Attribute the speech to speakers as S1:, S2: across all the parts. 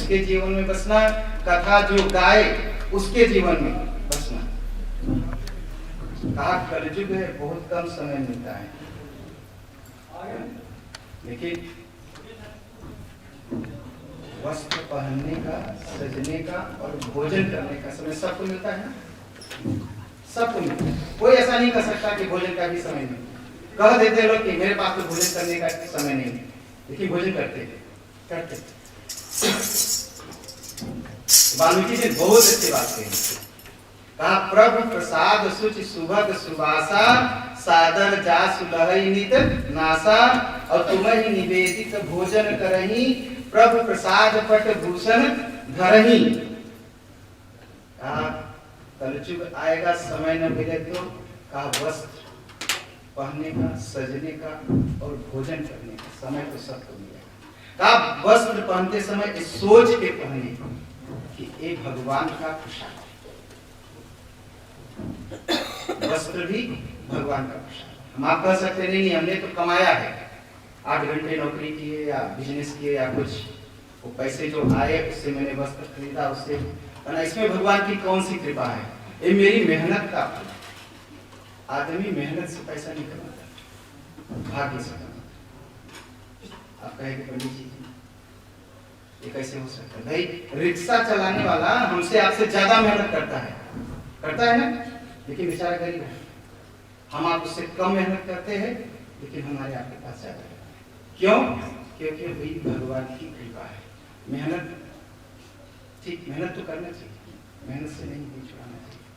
S1: उसके जीवन में बसना, कथा जो गाए उसके जीवन में बसना। कहा कलयुग है, बहुत कम समय मिलता है, लेकिन वस्त्र पहनने का, सजने का और भोजन करने का समय सबको मिलता है ना, सबको मिलता है। कोई ऐसा नहीं कर सकता कि भोजन का भी समय नहीं। कह देते लोग कि मेरे पास तो भोजन करने का समय नहीं है, लेकिन भोजन करते वाल्मीकि जी बहुत अच्छी बात कही। कहा प्रभु प्रसाद सुचि सुभग सुवासा, सादर जा सुलहई नित नासा, और तुम्हि निवेदित भोजन करही, प्रभु प्रसाद पट भूषण धरही। कहा कलयुग आएगा, समय न मिले तो कहा वस्त्र पहनने का, सजने का और भोजन करने का समय तो सबको मिलेगा। कहा वस्त्र पहनते समय सोच के पहने कि एक भगवान का पोशाक, वस्त्र भी भगवान का पोशाक। हम आप कह सकते नहीं हमने तो कमाया है, 8 घंटे नौकरी किए या बिजनेस किए या कुछ, वो पैसे जो आए उससे मैंने वस्त्र खरीदा, उससे इसमें भगवान की कौन सी कृपा है? ये मेरी मेहनत का फल। आदमी मेहनत से पैसा नहीं कमाता, भाग्य से कमाता। आप कहेंगे पंडित जी ये कैसे हो सकता है? भाई रिक्शा चलाने वाला हमसे आपसे ज्यादा मेहनत करता है ना, लेकिन बेचारा गरीब है। हम आप उससे कम मेहनत करते हैं, लेकिन हमारे आपके पास ज्यादा है। क्यों? क्योंकि वही भगवान की कृपा है। मेहनत ठीक, मेहनत तो करना चाहिए, मेहनत से नहीं छुड़ाना चाहिए,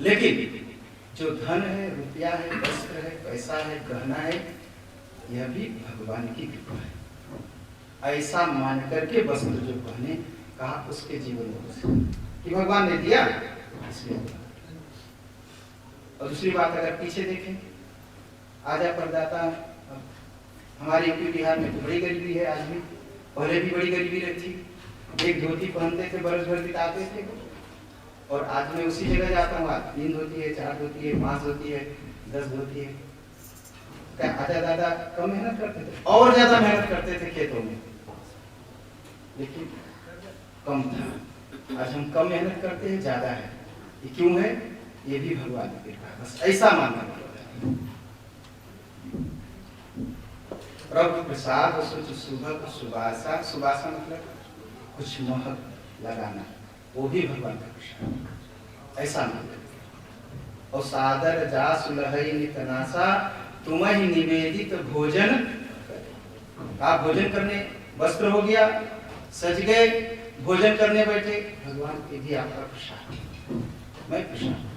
S1: लेकिन जो धन है, रुपया है, वस्त्र है, पैसा है, गहना है, यह भी भगवान की कृपा है। ऐसा मान करके वस्त्र जो पहने, कहा उसके जीवन में कि भगवान ने दिया इसलिए। और दूसरी बात अगर पीछे देखें, आजा परदाता, हमारे यूपी बिहार में तो बड़ी गरीबी है आज भी, पहले भी बड़ी गरीबी रहती। एक धोती पहनते थे, बरस भर बिताते थे, और आज मैं उसी जगह जाता हूँ, 3 धोती है, 4 धोती है, 5 धोती है, 10 धोती है। क्या आजा दादा कम मेहनत करते थे? और ज्यादा मेहनत करते थे खेतों में, लेकिन कम था। आज हम कम मेहनत करते हैं, ज्यादा है। ये क्यों है? ये भी भगवान की कृपा है, बस ऐसा मानना पड़ेगा। प्रभु प्रसाद सुच सुभग सुवासा, सुवासा मतलब कुछ महक लगाना, वो भी भगवान का प्रसाद, ऐसा मानना। और सादर जा सुलहई नित नासा, तुम्हि निवेदित भोजन। आप भोजन करने, वस्त्र हो गया, सज गए, भोजन करने बैठे, भगवान ये भी आपका प्रसाद, मैं प्रसाद।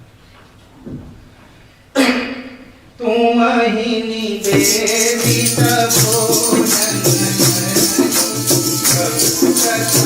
S1: तुम्हि निवेदित भोजन प्रभु प्रसाद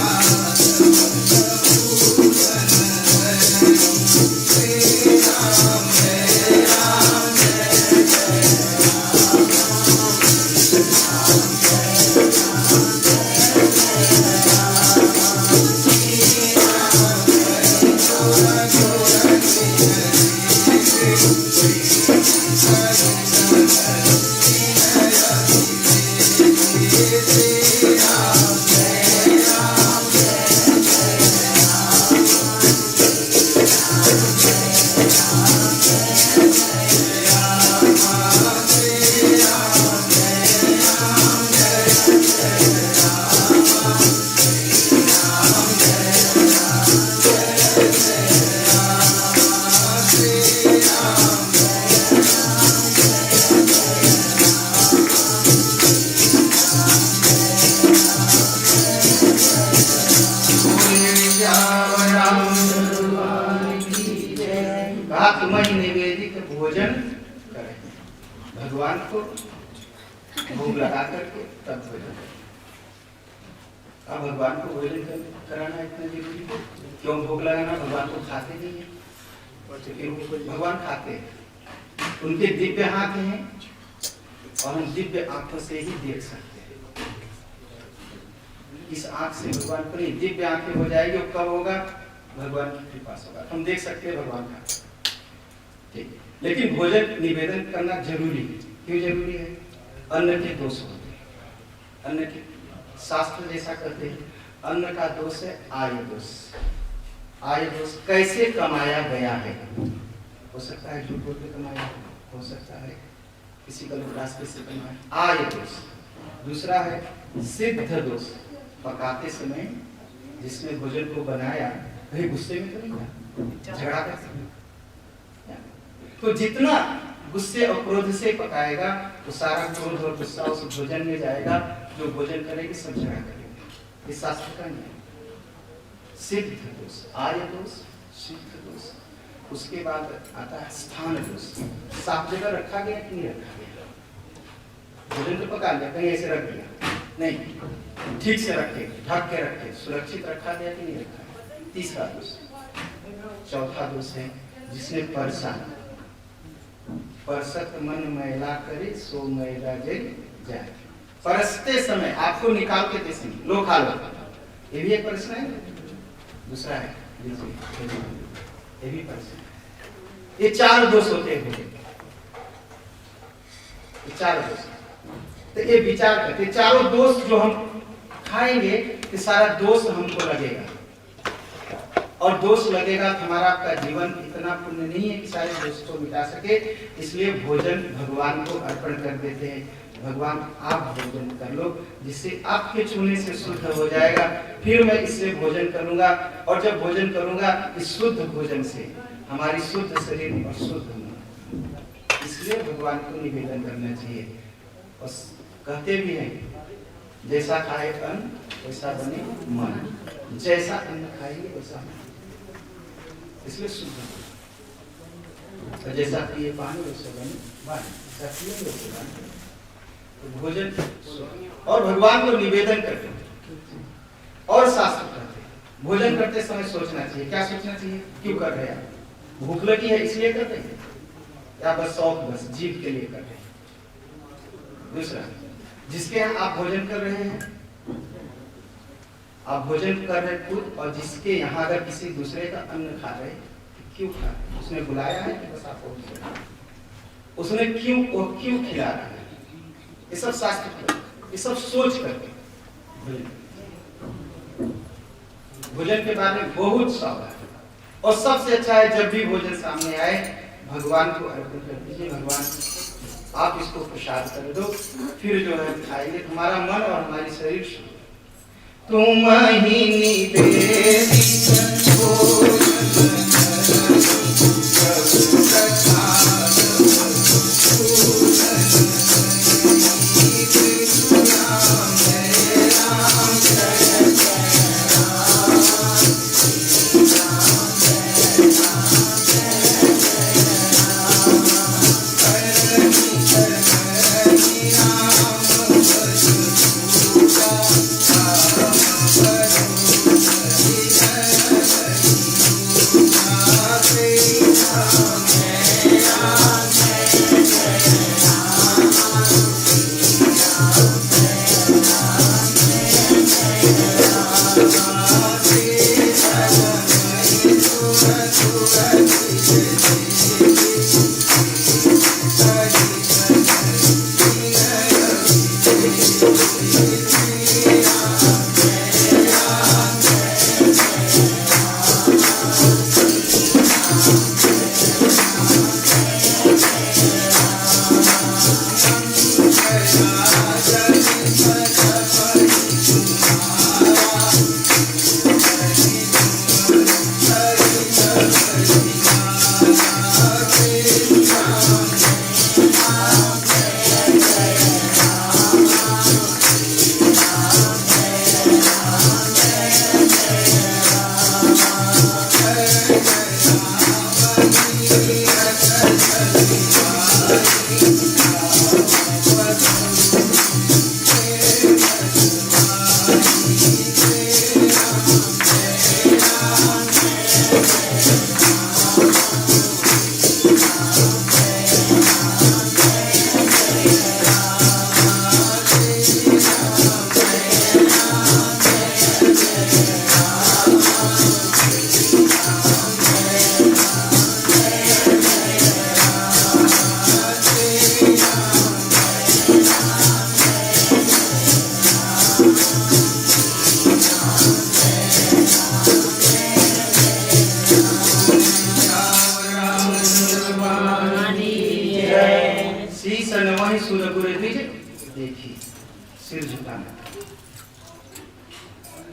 S1: भोजन करें, भगवान को भोग लगा करके तब भोजन करें। अब भगवान को भोजन कराना इतना जरूरी है? क्यों भोग लगाना? भगवान को खाते नहीं है, भगवान खाते हैं, उनके दिव्य हाथ हैं और हम दिव्य आंखों से ही देख सकते हैं। इस आंख से भगवान को नहीं, दिव्य आंखें हो जाएगी, और कब होगा? भगवान की कृपा से होगा, हम देख सकते हैं भगवान का। ठीक, लेकिन भोजन निवेदन करना जरूरी है। क्यों जरूरी है? अन्न के दोष होते हैं, अन्न के शास्त्र जैसा करते हैं। अन्न का दोष है आय दोष। आय दोष कैसे कमाया गया है, हो सकता है झूठ बोल के कमाया, हो सकता है किसी गलत रास्ते से कमाया, आय दोष। दूसरा है सिद्ध दोष, पकाते समय जिसने भोजन को बनाया कहीं गुस्से में तो नहीं था, झगड़ा कर सकता। तो जितना गुस्से और क्रोध से पकाएगा तो सारा क्रोध और गुस्सा उस भोजन में जाएगा, जो भोजन करेगी सब झगड़ा करेगी। इस शास्त्र का नियम सिद्ध दोष, आय दोष, सिद्ध दोष। उसके बाद आता है स्थान दोष, साफ जगह रखा गया कि नहीं रखा गया। भोजन तो पका लिया, कहीं ऐसे रख दिया नहीं, ठीक से रखे, ढक के रखे, सुरक्षित रखा गया कि नहीं रखा गया। तीसरा दोष। चौथा दोष है जिसने परसा, परसत मन मैला करे सो मैला जल जाए। परसते समय आपको निकाल के देते लो खा लो, ये भी एक प्रश्न है। दूसरा है ये भी प्रश्न है। ये चार दोष होते हैं, ये चार दोष। तो ये विचार करते चारों दोष जो हम खाएंगे ये सारा दोष हमको लगेगा, और दोष लगेगा तो हमारा आपका जीवन इतना पुण्य नहीं है कि सारे दोष को मिटा सके। इसलिए भोजन भगवान को अर्पण कर देते हैं। भगवान आप भोजन कर लो, जिससे आपके छूने से शुद्ध हो जाएगा। फिर मैं इससे भोजन करूंगा, और जब भोजन करूंगा इस शुद्ध भोजन से हमारी शुद्ध शरीर और शुद्ध मन। इसलिए भगवान को निवेदन करना चाहिए। और कहते भी हैं जैसा खाए अन्न वैसा बने मन, जैसा अन्न खाएंगे वैसा मन। इसलिए शुद्ध, जैसा पिए पानी वैसे बने वाणी, जैसा पिएंगे वैसे बने। तो भोजन और भगवान को निवेदन करते हैं। और शास्त्र कहते हैं भोजन करते समय सोचना चाहिए। क्या सोचना चाहिए? क्यों कर रहे हैं? भूख लगी है इसलिए करते हैं, या बस शौक, बस जीव के लिए कर रहे हैं? दूसरा, जिसके यहाँ आप भोजन कर रहे हैं, आप भोजन कर रहे खुद, और जिसके यहाँ अगर किसी दूसरे का अन्न खा रहे, क्यों खा रहे? उसने बुलाया है कि बस आपको उसने क्यों खिला रहा है? ये सब शास्त्र, ये सब सोच करके भोजन के बारे में बहुत सावधान। और सबसे अच्छा है जब भी भोजन सामने आए भगवान को अर्पण कर दीजिए। भगवान आप इसको प्रसाद कर दो, फिर जो है खाएंगे। तुम्हारा मन और हमारी शरीर तुम ही निवेदित हो। देखी सिर झुकाना।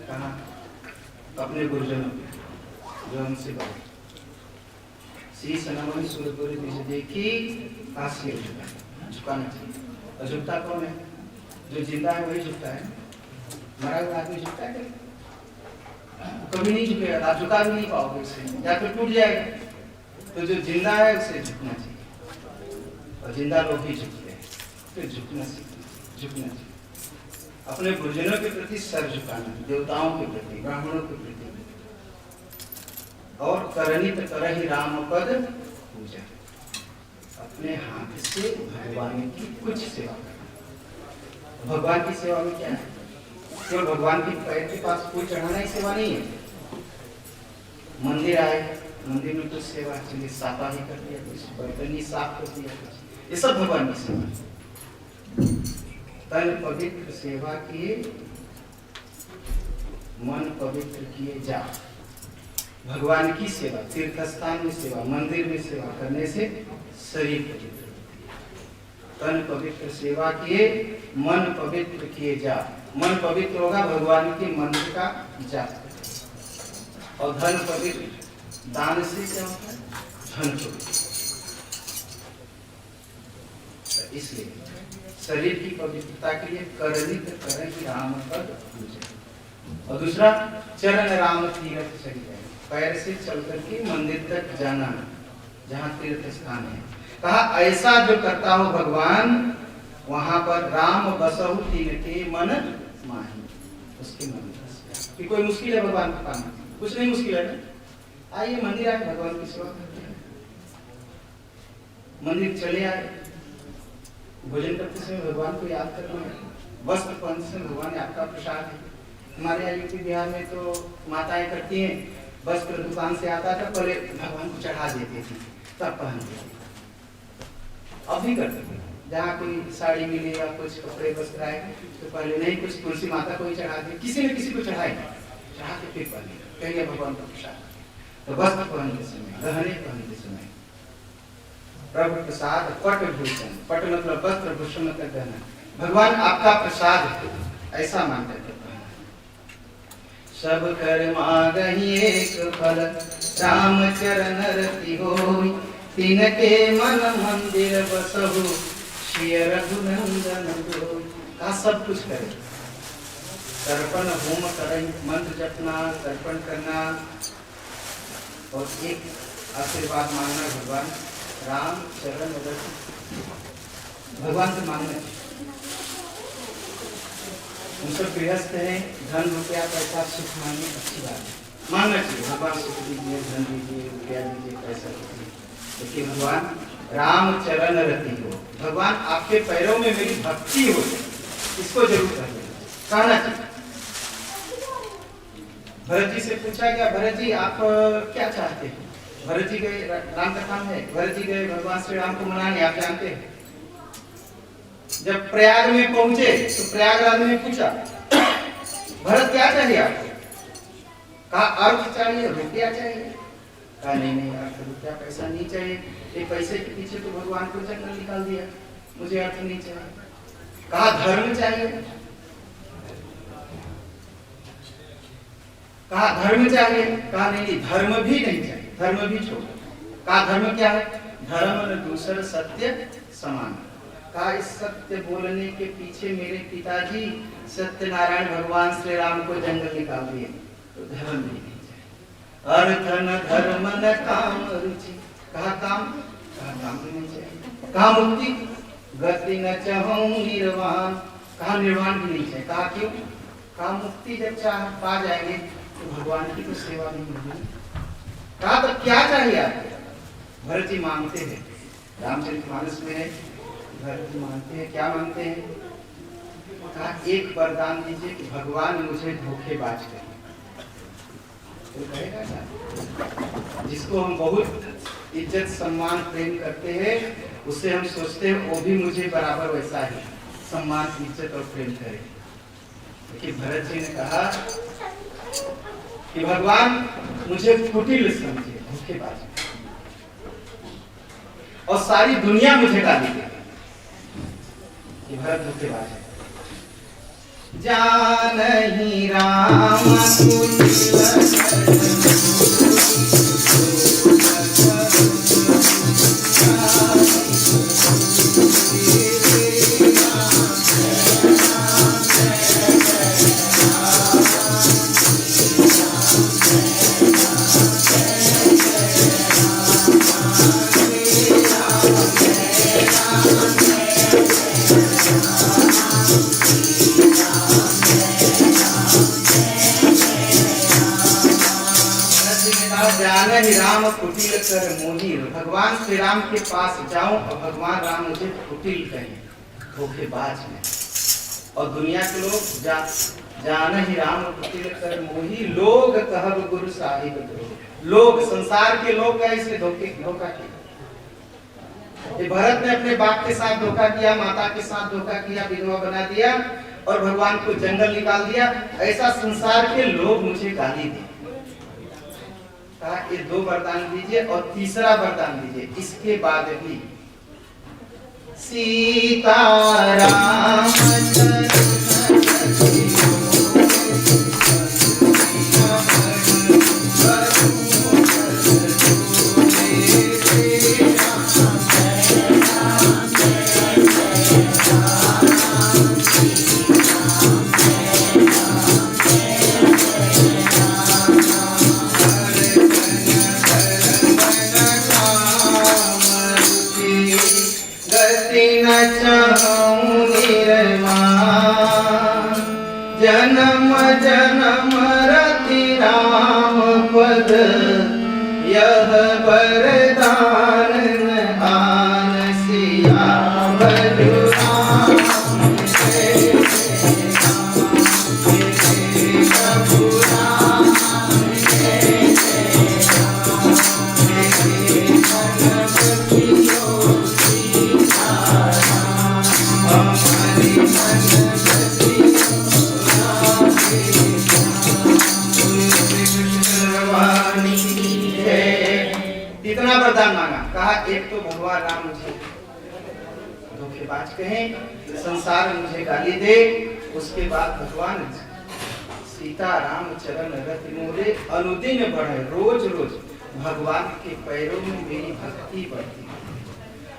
S1: कहा अपने गुरुजनों जो हमसे बड़े, शीश नमन सूर्यपुरी से देखी का सिर झुकाना चाहिए। और झुकता कौन है? जो जिंदा है वही झुकता है, मरा हुआ आदमी झुकता है कभी नहीं झुकेगा, आप झुका भी नहीं पाओगे उसे, या तो टूट जाएगा। तो जो जिंदा है उसे झुकना चाहिए, और जिंदा लोग ही झुकते हैं, तो झुकना चाहिए। अपने गुरुजनों के प्रति सर झुकाना, देवताओं के प्रति, ब्राह्मणों के प्रति। और करनित करहि राम पद पूजा, अपने हाथ से भगवान की कुछ सेवा करना। भगवान की सेवा में क्या है? केवल भगवान के पैर के पास फूल चढ़ाना ही सेवा नहीं है। मंदिर आए, मंदिर में कुछ सेवा चाहिए, साफा ही कर दिया, कुछ बर्तन ही साफ कर दिया, कुछ, ये सब भगवान की सेवा। तन पवित्र सेवा किए, मन पवित्र किए जा। भगवान की सेवा, तीर्थ स्थान में सेवा, मंदिर में सेवा करने से शरीर पवित्र, तन पवित्र सेवा किए, मन पवित्र किए जा। मन पवित्र होगा भगवान के मंत्र का जाप। और धन पवित्र, दान से क्या होता है? धन पवित्र। इसलिए शरीर की पवित्रता के लिए करनित करहि राम पद पूजा। और दूसरा, चरण राम तीर्थ चली जाए, पैर से चल करके मंदिर तक जाना, जहाँ तीर्थ स्थान है। कहा ऐसा जो करता हो भगवान, वहां पर राम बसहु तिनके मन माही, उसके मन कि कोई मुश्किल है भगवान को पाना? कुछ नहीं मुश्किल है। आइए मंदिर आए, भगवान की सेवा करते हैं। मंदिर चले आए, भोजन करते समय भगवान को याद करना है। वस्त्र पहनते समय भगवान आपका प्रसाद है। हमारे यहाँ यूपी बिहार में तो माताएं करती हैं, वस्त्र दुकान से आता था, पहले भगवान को चढ़ा देती थी, तब पहनते थे। अब भी करते हैं, जहाँ कोई साड़ी मिले या कुछ कपड़े वस्त्र आए तो पहले नहीं, कुछ तुलसी माता को ही चढ़ा दे, किसी न किसी को चढ़ाए, चढ़ा के फिर पहने, कहेंगे भगवान का प्रसाद। तो वस्त्र पहनते समय, गहने पहनते समय प्रभु प्रसाद पट भूषण, पट मतलब वस्त्र, भूषण मतलब गहना, भगवान आपका प्रसाद है, ऐसा मानते थे। सब कर मागहि एक फल, राम चरण रति होई, तिनके मन मंदिर बसहु, श्री रघुनंदन होई। का सब कुछ करे, तर्पण होम करें, मंत्र जपना, तर्पण करना, और एक आशीर्वाद मांगना, भगवान राम चरण रति, भगवान से मांगना। हम सब गृहस्थ हैं, धन रुपया पैसा सुख मांगने अच्छी बात है, मांगना चाहिए। भगवान सुख दीजिए, धन दीजिए, रुपया दीजिए, पैसा दीजिए, लेकिन भगवान राम चरण रति हो, भगवान आपके पैरों में मेरी भक्ति हो, इसको जरूर कहना चाहिए। भरत जी से पूछा गया, भरत जी आप क्या चाहते हैं? भरत जी गए, राम कथा है, भरत जी गए भगवान श्री राम को मनाने, आप जानते हैं। जब प्रयाग में पहुंचे तो प्रयागराज में पूछा, भरत क्या चाहिए आपको? कहा अर्थ चाहिए, रुपया चाहिए। कहा नहीं, अर्थ रुपया पैसा नहीं चाहिए, ये पैसे के पीछे तो भगवान को जंगल निकाल दिया, मुझे अर्थ नहीं चाहिए। कहा धर्म चाहिए, कहा धर्म चाहिए, कहा नहीं, धर्म भी नहीं चाहिए, धर्म भी छोड़ो। कहा धर्म क्या है? धर्म न दूसर सत्य समान। कहा इस सत्य बोलने के पीछे मेरे पिताजी सत्यनारायण भगवान श्री राम को जंगल निकाल दिए, तो धर्म भी नहीं चाहिए। अर्थ न धर्म न काम रुचि, कहा काम, कहा काम भी नहीं चाहिए। कहा मुक्ति, गति न चाहूं निर्वाण, कहा निर्वाण भी नहीं चाहिए। कहा क्यों? कहा मुक्ति जब चाह पा जाएंगे तो भगवान की तो सेवा नहीं होगी। कहा तो क्या चाहिए आपको? भरत जी मांगते हैं, रामचरितमानस में है, भरत जी मांगते हैं, क्या मांगते हैं? कहा एक वरदान दीजिए कि भगवान मुझे धोखेबाज करें। तो कहेगा क्या? जिसको हम बहुत इज्जत सम्मान प्रेम करते हैं, उससे हम सोचते हैं वो भी मुझे बराबर वैसा ही सम्मान इज्जत और प्रेम करे। लेकिन भरत जी ने कहा कि भगवान मुझे कुटिल समझे, धोखेबाज, और सारी दुनिया मुझे गाली दे, ये भरत धोखेबाज है। जानहि राम जानहि राम कुटिल कर मोही। भगवान श्री राम के पास जाऊं और भगवान राम मुझे कुटिल कहें, धोखेबाज में। और दुनिया के लोग जानहि राम कुटिल कर मोही, लोग कहब गुरु साहिब द्रोही। लोग, संसार के लोग कैसे धोखा किया। ये भरत ने अपने बाप के साथ धोखा किया, माता के साथ धोखा किया, विधवा बना दिया और भगवान को जंगल निकाल दिया। ऐसा संसार के लोग मुझे गाली दी। ये 2 वरदान दीजिए और तीसरा वरदान दीजिए, इसके बाद भी सीताराम जन्म जन्म रति राम पद, यह वरदान आन सियावर राम। इतना वरदान मांगा, कहा एक तो भगवान राम मुझे धोखेबाज कहें, संसार मुझे गाली दे, उसके बाद भगवान सीता राम चरण रति मोरे अनुदिन बढ़े। रोज रोज भगवान के पैरों में मेरी भक्ति बढ़ती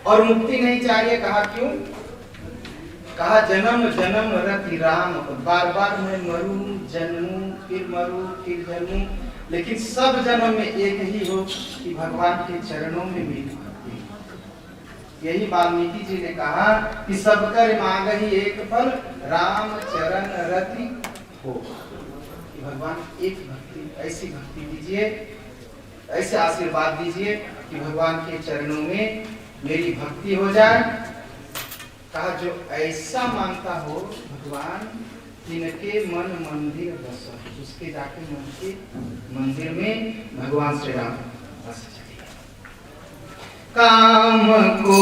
S1: और मुक्ति नहीं चाहिए। कहा क्यों? कहा जन्म जन्म रति राम, बार बार मैं मरूं जन्मूं फिर मरूं फिर जन्मूं, लेकिन सब जन्म में एक ही हो कि भगवान के चरणों में मेरी भक्ति। यही वाल्मीकि जी ने कहा कि सब कर मांगहि एक फल, राम चरण रति हो। कि भगवान एक भक्ति, ऐसी भक्ति दीजिए, ऐसे आशीर्वाद दीजिए कि भगवान के चरणों में मेरी भक्ति हो जाए। कहा जो ऐसा मांगता हो भगवान, जिनके मन मंदिर बस, उसके जाके मन के मंदिर में भगवान श्री राम बस जाइए। काम को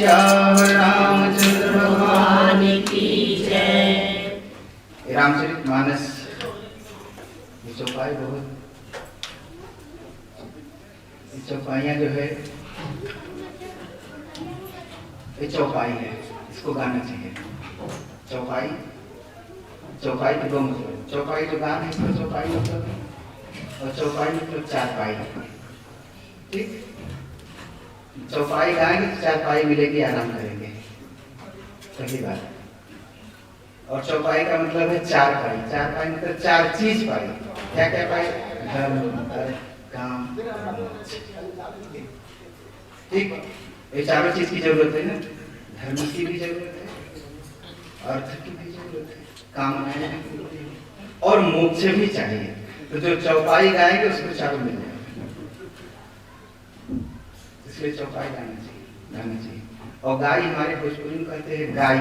S1: श्याम रामचंद्र भगवान
S2: की जय।
S1: रामचरित मानस ये चौपाई बहुत, ये चौपाइयाँ जो है ये चौपाई है, इसको गाना चाहिए। चौपाई, चौपाई के दो मतलब, चौपाई जो गान है इसको चौपाई मतलब, और चौपाई मतलब चारपाई। ठीक, चौपाई गाएंगे तो चारपाई मिलेगी, आराम करेंगे, पहली बात। और चौपाई का मतलब है चार पाई। चार पाई मतलब चार चीज पाई। क्या क्या पाई? धर्म, अर्थ, काम, मोक्ष। ठीक, ये चारों चीज की जरूरत है ना। धर्म की भी जरूरत है, अर्थ की भी जरूरत है, कामनाएं भी जरूरत है, और मोक्ष भी चाहिए। तो जो चौपाई गाएंगे उसको चारों मिल जाएगा, इसलिए चौपाई गाना चाहिए। और गाय हमारे भोजपुरी में कहते हैं गाय।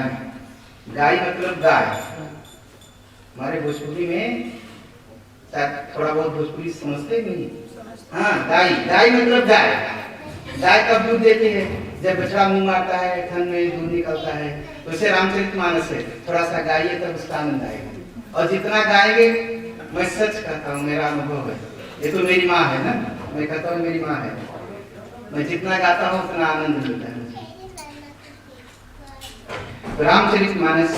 S1: गाय मतलब गाय। हमारे भोजपुरी में शायद थोड़ा बहुत भोजपुरी समझते नहीं। हाँ, गाय, गाय मतलब गाय। गाय कब दूध देती है? जब बछड़ा मुंह मारता है, थन में दूध निकलता है। तो उसे रामचरितमानस है, थोड़ा सा गाइए तब उसका आनंद आएगा। और जितना गाएंगे, मैं सच कहता हूँ, मेरा अनुभव है, ये तो मेरी माँ है ना, मैं कहता हूँ मेरी माँ है, मैं जितना गाता हूँ उतना आनंद मिलता है। रामचरितमानस,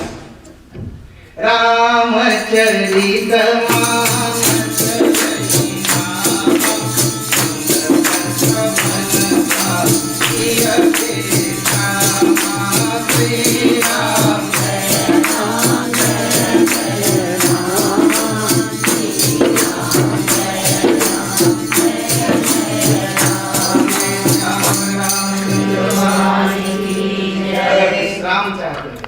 S1: राम चाहते हैं